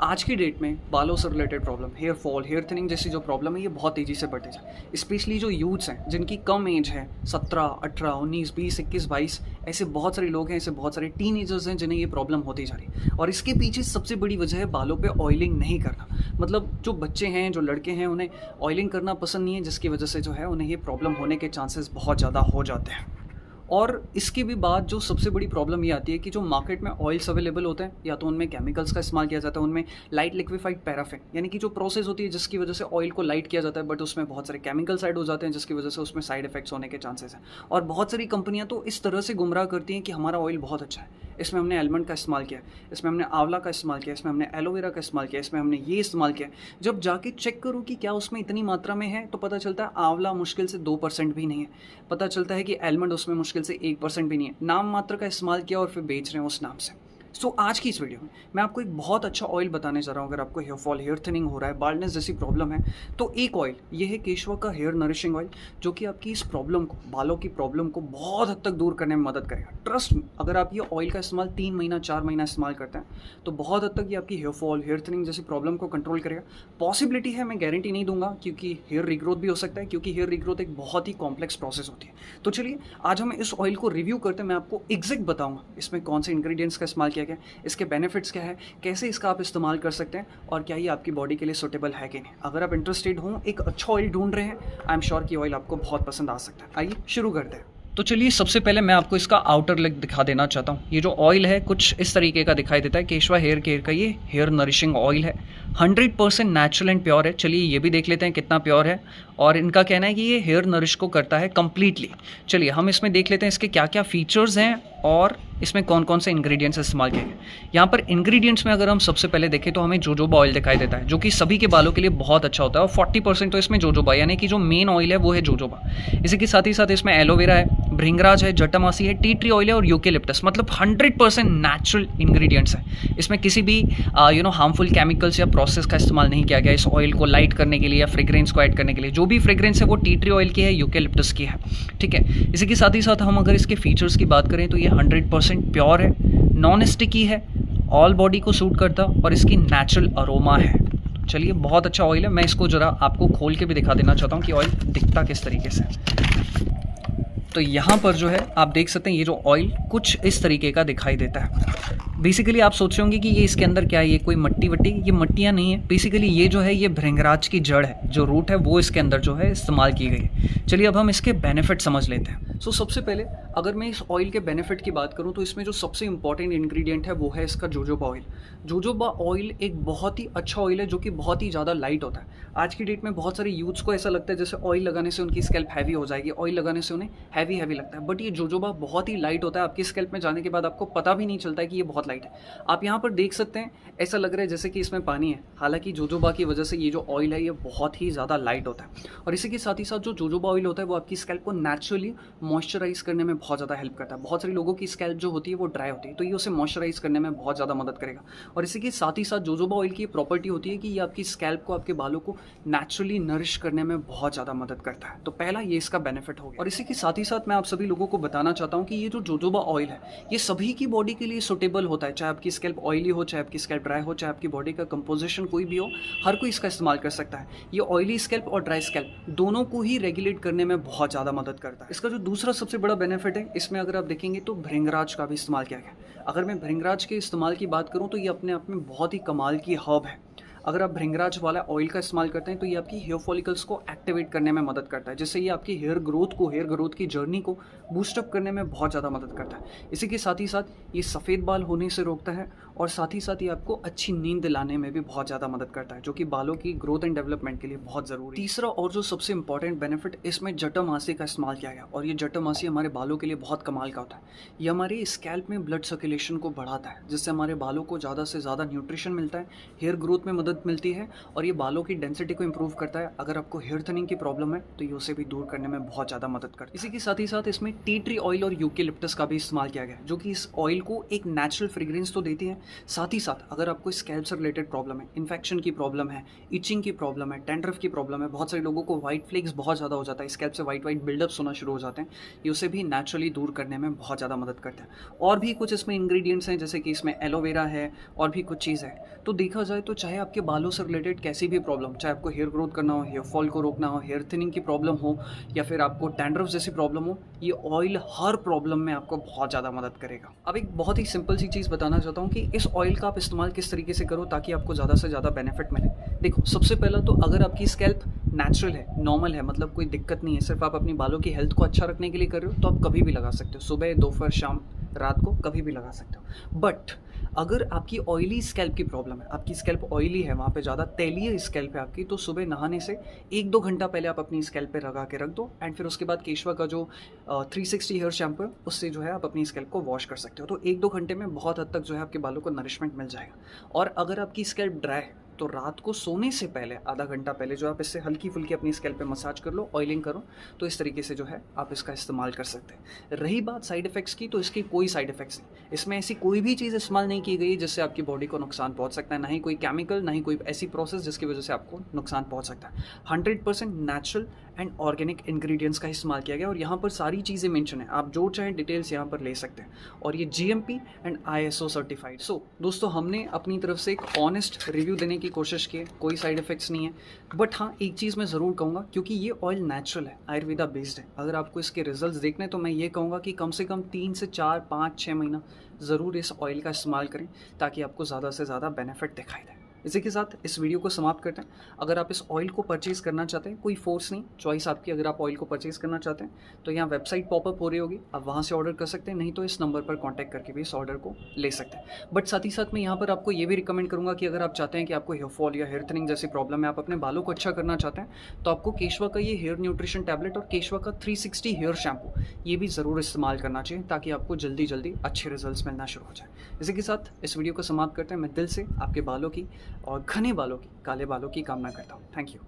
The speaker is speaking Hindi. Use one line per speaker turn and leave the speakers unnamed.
आज की डेट में बालों से related problem, hair fall, hair thinning जैसी जो प्रॉब्लम है ये बहुत तेज़ी से बढ़ते जा रही है। स्पेशली जो यूथ्स हैं जिनकी कम एज है, 17, 18, 19, 20, 21, 22, ऐसे बहुत सारे लोग हैं, ऐसे बहुत सारे टीनेजर्स हैं जिन्हें ये प्रॉब्लम होती जा रही है। और इसके पीछे सबसे बड़ी वजह है बालों पे ऑयलिंग नहीं करना। मतलब जो बच्चे हैं, जो लड़के हैं, उन्हें ऑयलिंग करना पसंद नहीं है, जिसकी वजह से जो है उन्हें ये प्रॉब्लम होने के चांसेस बहुत ज़्यादा हो जाते हैं। और इसके भी बाद जो सबसे बड़ी प्रॉब्लम ये आती है कि जो मार्केट में ऑयल्स अवेलेबल होते हैं या तो उनमें केमिकल्स का इस्तेमाल किया जाता है, उनमें लाइट लिक्विफाइड पैराफिन यानी कि जो प्रोसेस होती है जिसकी वजह से ऑयल को लाइट किया जाता है, बट उसमें बहुत सारे केमिकल्स ऐड हो जाते हैं जिसकी वजह से उसमें साइड इफेक्ट्स होने के चांसेस हैं। और बहुत सारी कंपनियां तो इस तरह से गुमराह करती हैं कि हमारा ऑयल बहुत अच्छा है, इसमें हमने आलमंड का इस्तेमाल किया, इसमें हमने आंवला का इस्तेमाल किया, इसमें हमने एलोवेरा का इस्तेमाल किया, इसमें हमने ये इस्तेमाल किया। जब जाके चेक करो कि क्या उसमें इतनी मात्रा में है तो पता चलता है आंवला मुश्किल से 2% भी नहीं है, पता चलता है कि आलमंड उसमें मुश्किल से 1% भी नहीं है। नाम मात्र का इस्तेमाल किया और फिर बेच रहे हैं उस नाम से। सो आज की इस वीडियो में मैं आपको एक बहुत अच्छा ऑयल बताने जा रहा हूँ। अगर आपको हेयर फॉल, हेयर थिनिंग हो रहा है, बाल्डनेस जैसी प्रॉब्लम है, तो एक ऑयल ये है केशवा का हेयर नरिशिंग ऑयल, जो कि आपकी इस प्रॉब्लम को, बालों की प्रॉब्लम को बहुत हद तक दूर करने में मदद करेगा। ट्रस्ट मी, अगर आप ये ऑयल का इस्तेमाल 3 महीना 4 महीना इस्तेमाल करते हैं तो बहुत हद तक ये आपकी हेयर फॉल, हेयर थिनिंग जैसी प्रॉब्लम को कंट्रोल करेगा। पॉसिबिलिटी है, मैं गारंटी नहीं दूंगा, क्योंकि हेयर रिग्रोथ भी हो सकता है, क्योंकि हेयर रिग्रोथ एक बहुत ही कॉम्प्लेक्स प्रोसेस होती है। तो चलिए आज हम इस ऑयल को रिव्यू करते हैं। मैं आपको एग्जैक्ट बताऊंगा इसमें कौन से इंग्रेडिएंट्स का इस्तेमाल किया गया, इसके बेनिफिट्स क्या है, कैसे इसका आप इस्तेमाल कर सकते हैं और क्या ये आपकी बॉडी के लिए सूटेबल है कि नहीं। अगर आप इंटरेस्टेड हो, एक अच्छा ऑयल ढूंढ रहे हैं, आई एम श्योर कि ऑयल आपको बहुत पसंद आ सकता है। आइए शुरू करते हैं। तो चलिए सबसे पहले मैं आपको इसका आउटर लुक दिखा देना चाहता हूँ। ये जो ऑयल है कुछ इस तरीके का दिखाई देता है। केशवा हेयर केयर का ये हेयर नरिशिंग ऑयल है, 100% नेचुरल एंड प्योर है। चलिए ये भी देख लेते हैं कितना प्योर है। और इनका कहना है कि ये हेयर नरिश को करता है कम्प्लीटली। चलिए हम इसमें देख लेते हैं इसके क्या क्या फीचर्स हैं और इसमें कौन कौन से इंग्रेडिएंट्स इस्तेमाल किए गए। यहाँ पर इंग्रेडिएंट्स में अगर हम सबसे पहले देखें तो हमें जोजोबा ऑयल दिखाई देता है, जो कि सभी के बालों के लिए बहुत अच्छा होता है। और 40% तो इसमें जोजोबा, यानी कि जो मेन ऑयल है वो है जोजोबा। इसी के साथ ही साथ इसमें एलोवेरा है, भृंगराज है, जटामासी है, टी ट्री ऑयल है और यूकेलिप्टस। मतलब 100% नेचुरल इंग्रेडिएंट्स है। इसमें किसी भी हार्मफुल केमिकल्स या प्रोसेस का इस्तेमाल नहीं किया गया इस ऑयल को लाइट करने के लिए या फ्रेग्रेंस को ऐड करने के लिए। जो भी फ्रेग्रेंस है वो टी ट्री ऑयल की है, यूकेलिप्टस की है। ठीक है, इसी के साथ ही साथ हम अगर इसके फीचर्स की बात करें तो ये 100% प्योर है, नॉन स्टिकी है, ऑल बॉडी को सूट करता और इसकी नेचुरल अरोमा है। चलिए बहुत अच्छा ऑयल है। मैं इसको जरा आपको खोल के भी दिखा देना चाहता हूँ कि ऑयल दिखता किस तरीके से। तो यहाँ पर जो है आप देख सकते हैं ये जो ऑयल कुछ इस तरीके का दिखाई देता है। बेसिकली आप सोच रहे होंगे कि ये इसके अंदर क्या है, ये कोई मट्टी वट्टी, ये मट्टियाँ नहीं है। बेसिकली ये जो है ये भृंगराज की जड़ है, जो रूट है वो इसके अंदर जो है इस्तेमाल की गई है। चलिए अब हम इसके बेनिफिट समझ लेते हैं। सबसे पहले अगर मैं इस ऑयल के बेनिफिट की बात करूं तो इसमें जो सबसे इंपॉर्टेंट इंग्रेडिएंट है वो है इसका जोजोबा ऑयल। जोजोबा ऑयल एक बहुत ही अच्छा ऑयल है जो कि बहुत ही ज़्यादा लाइट होता है। आज की डेट में बहुत सारे यूथ्स को ऐसा लगता है जैसे ऑयल लगाने से उनकी स्कैल्प हैवी हो जाएगी, ऑयल लगाने से उन्हें हैवी लगता है, बट ये जोजोबा बहुत ही लाइट होता है। आपकी स्कैल्प में जाने के बाद आपको पता भी नहीं चलता है कि ये बहुत लाइट है। आप यहाँ पर देख सकते हैं, ऐसा लग रहा है जैसे कि इसमें पानी है, हालांकि जोजोबा की वजह से ये जो ऑयल है ये बहुत ही ज़्यादा लाइट होता है। और इसी के साथ ही साथ जो जोजोबा ऑयल होता है वो आपकी स्कैल्प को नेचुरली मॉइस्चराइज करने में बहुत ज़्यादा हेल्प करता है। बहुत सारी लोगों की स्कैल्प जो होती है वो ड्राई होती है, तो ये उसे मॉइस्चराइज करने में बहुत ज़्यादा मदद करेगा। और इसी के साथ ही साथ जोजोबा ऑयल की प्रॉपर्टी होती है कि ये आपकी स्कैल्प को, आपके बालों को नेचुरली नरिश करने में बहुत ज़्यादा मदद करता है। तो पहला ये इसका बेनिफिट हो गया। और इसी के साथ ही साथ मैं आप सभी लोगों को बताना चाहता हूँ कि ये जो जोजोबा ऑयल है ये सभी की बॉडी के लिए सुटेबल होता है। चाहे आपकी स्कैल्प ऑयली हो, चाहे आपकी स्कैल्प ड्राई हो, चाहे आपकी बॉडी का कंपोजिशन कोई भी हो, हर कोई इसका इस्तेमाल कर सकता है। ये ऑयली स्कैल्प और ड्राई स्कैल्प दोनों को ही रेगुलेट करने में बहुत ज़्यादा मदद करता है। इसका जो दूसरा सबसे बड़ा बेनिफिट है, इसमें अगर आप देखेंगे तो भृंगराज का भी इस्तेमाल किया गया। अगर मैं भृंगराज के इस्तेमाल की बात करूँ तो ये अपने आप में बहुत ही कमाल की हर्ब है। अगर आप भृंगराज वाला ऑयल का इस्तेमाल करते हैं तो ये आपकी हेयर फॉलिकल्स को एक्टिवेट करने में मदद करता है, जिससे ये आपकी हेयर ग्रोथ की जर्नी को बूस्टअप करने में बहुत ज़्यादा मदद करता है। इसी के साथ ही साथ ये सफ़ेद बाल होने से रोकता है और साथ ही साथ ये आपको अच्छी नींद दिलाने में भी बहुत ज़्यादा मदद करता है, जो कि बालों की ग्रोथ एंड डेवलपमेंट के लिए बहुत ज़रूरी है। तीसरा और जो सबसे इंपॉर्टेंट बेनिफिट, इसमें जटामासी का इस्तेमाल किया गया। और ये जटामासी हमारे बालों के लिए बहुत कमाल का होता है। ये हमारी स्कैल्प में ब्लड सर्कुलेशन को बढ़ाता है, जिससे हमारे बालों को ज़्यादा से ज़्यादा न्यूट्रिशन मिलता है, हेयर ग्रोथ में मदद मिलती है और ये बालों की डेंसिटी को इंप्रूव करता है। अगर आपको हेयर थिनिंग की प्रॉब्लम है तो ये उसे भी दूर करने में बहुत ज़्यादा मदद करता है। इसी के साथ ही साथ इसमें टी ट्री ऑयल और यूकेलिप्टस का भी इस्तेमाल किया गया है, जो कि इस ऑयल को एक नेचुरल फ्रेग्रेंस तो देती है, साथ ही साथ अगर आपको स्कैल्प से रिलेटेड प्रॉब्लम है, इन्फेक्शन की प्रॉब्लम है, इचिंग की प्रॉब्लम है, डैंड्रफ की प्रॉब्लम है, बहुत सारे लोगों को वाइट फ्लेक्स बहुत ज़्यादा हो जाता है, स्कैल्प से वाइट वाइट बिल्डअप्स होना शुरू हो जाते हैं, ये उसे भी नेचुरली दूर करने में बहुत ज़्यादा मदद करते हैं। और भी कुछ इसमें इंग्रेडिएंट्स हैं, जैसे कि इसमें एलोवेरा है और भी कुछ चीज़ है। तो देखा जाए तो चाहे आपके बालों से रिलेटेड कैसी भी प्रॉब्लम, चाहे आपको हेयर ग्रोथ करना हो, हेयर फॉल को रोकना हो, हेयर थिनिंग की प्रॉब्लम हो, या फिर आपको डैंड्रफ जैसी प्रॉब्लम हो, ये ऑयल हर प्रॉब्लम में आपको बहुत ज़्यादा मदद करेगा। अब एक बहुत ही सिंपल सी चीज़ बताना चाहता हूँ कि इस ऑयल का आप इस्तेमाल किस तरीके से करो ताकि आपको ज़्यादा से ज़्यादा बेनिफिट मिले। देखो, सबसे पहला तो अगर आपकी स्कैल्प नेचुरल है, नॉर्मल है, मतलब कोई दिक्कत नहीं है, सिर्फ आप अपनी बालों की हेल्थ को अच्छा रखने के लिए कर रहे हो, तो आप कभी भी लगा सकते हो, सुबह, दोपहर, शाम, रात को कभी भी लगा सकते हो। बट अगर आपकी ऑयली स्कैल्प की प्रॉब्लम है, आपकी स्कैल्प ऑयली है, वहाँ पे ज़्यादा तैलीय स्कैल्प है आपकी, तो सुबह नहाने से 1-2 घंटा पहले आप अपनी स्कैल्प पे लगा के रख दो, एंड फिर उसके बाद केशवा का जो 360 हेयर शैम्पू है, उससे जो है आप अपनी स्कैल्प को वॉश कर सकते हो। तो 1-2 घंटे में बहुत हद तक जो है आपके बालों को नरिशमेंट मिल जाएगा। और अगर आपकी स्कैल्प ड्राई है, तो रात को सोने से पहले आधा घंटा पहले जो आप इससे हल्की फुल्की अपनी स्कैल्प पे मसाज कर लो, ऑयलिंग करो, तो इस तरीके से जो है आप इसका इस्तेमाल कर सकते हैं। रही बात साइड इफ़ेक्ट्स की, तो इसकी कोई साइड इफ़ेक्ट्स नहीं, इसमें ऐसी कोई भी चीज़ इस्तेमाल नहीं की गई जिससे आपकी बॉडी को नुकसान पहुंच सकता है, ना ही कोई केमिकल, ना ही कोई ऐसी प्रोसेस जिसकी वजह से आपको नुकसान पहुंच सकता है। 100% नेचुरल एंड ऑर्गेनिक इंग्रेडिएंट्स का इस्तेमाल किया गया और यहाँ पर सारी चीज़ें मेंशन है, आप जो चाहें डिटेल्स यहाँ पर ले सकते हैं, और ये GMP एंड ISO सर्टिफाइड। सो दोस्तों, हमने अपनी तरफ से एक ऑनेस्ट रिव्यू देने की कोशिश की, कोई साइड इफ़ेक्ट्स नहीं है। बट हाँ, एक चीज़ मैं ज़रूर कहूँगा, क्योंकि ये ऑयल नेचुरल है, आयुर्वेदा बेस्ड है, अगर आपको इसके रिजल्ट्स देखने हैं, तो मैं ये कहूँगा कि कम से कम 3 से 4, 5, 6 महीना ज़रूर इस ऑयल का इस्तेमाल करें, ताकि आपको ज़्यादा से ज़्यादा बेनिफिट दिखाई दे। इसी के साथ इस वीडियो को समाप्त करते हैं। अगर आप इस ऑयल को परचेज़ करना चाहते हैं, कोई फोर्स नहीं, चॉइस आपकी, अगर आप ऑयल को परचेज़ करना चाहते हैं तो यहाँ वेबसाइट पॉपअप हो रही होगी, आप वहाँ से ऑर्डर कर सकते हैं, नहीं तो इस नंबर पर कॉन्टैक्ट करके भी इस ऑर्डर को ले सकते हैं। बट साथ ही साथ मैं यहाँ पर आपको ये भी रिकमेंड करूँगा कि अगर आप चाहते हैं कि आपको हेयर फॉल या हेयर थिनिंग जैसी प्रॉब्लम है, आप अपने बालों को अच्छा करना चाहते हैं, तो आपको केशवा का ये हेयर न्यूट्रिशन टैबलेट और केशवा का 360 हेयर शैम्पू, ये भी ज़रूर इस्तेमाल करना चाहिए, ताकि आपको जल्दी जल्दी अच्छे रिजल्ट्स मिलना शुरू हो जाए। इसी के साथ इस वीडियो को समाप्त करते हैं। मैं दिल से आपके बालों की और घने बालों की, काले बालों की कामना करता हूँ। Thank you.